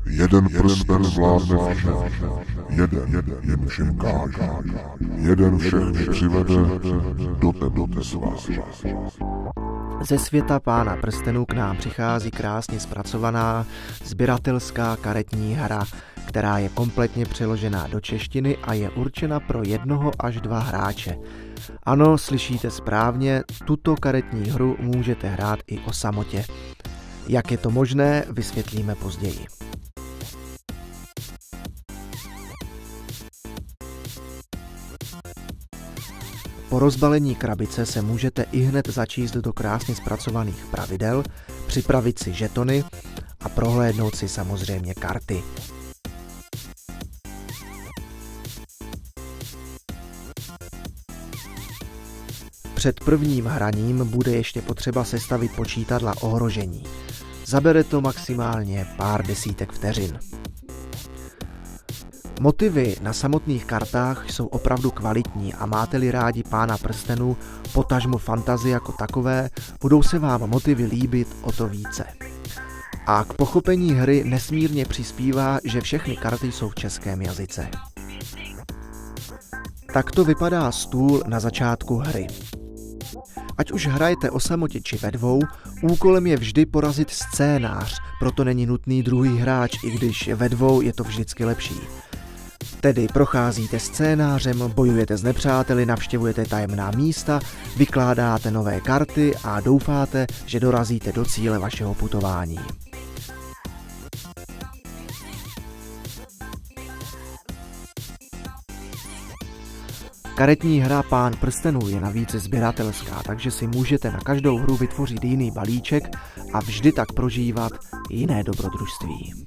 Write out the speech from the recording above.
Jeden prsten zvládne vše, jeden jen všem káže, jeden všechny přivede do temnoty svá. Ze světa Pána prstenů k nám přichází krásně zpracovaná sběratelská karetní hra, která je kompletně přeložená do češtiny a je určena pro 1 až 2 hráče. Ano, slyšíte správně, tuto karetní hru můžete hrát i o samotě. Jak je to možné, vysvětlíme později. Po rozbalení krabice se můžete ihned začíst do krásně zpracovaných pravidel, připravit si žetony a prohlédnout si samozřejmě karty. Před prvním hraním bude ještě potřeba sestavit počítadla ohrožení. Zabere to maximálně pár desítek vteřin. Motivy na samotných kartách jsou opravdu kvalitní a máte-li rádi Pána prstenů, potažmo fantasy jako takové, budou se vám motivy líbit o to více. A k pochopení hry nesmírně přispívá, že všechny karty jsou v českém jazyce. Takto vypadá stůl na začátku hry. Ať už hrajete o samotě či ve dvou, úkolem je vždy porazit scénář, proto není nutný druhý hráč, i když ve dvou je to vždycky lepší. Tedy procházíte scénářem, bojujete s nepřáteli, navštěvujete tajemná místa, vykládáte nové karty a doufáte, že dorazíte do cíle vašeho putování. Karetní hra Pán prstenů je navíc sběratelská, takže si můžete na každou hru vytvořit jiný balíček a vždy tak prožívat jiné dobrodružství.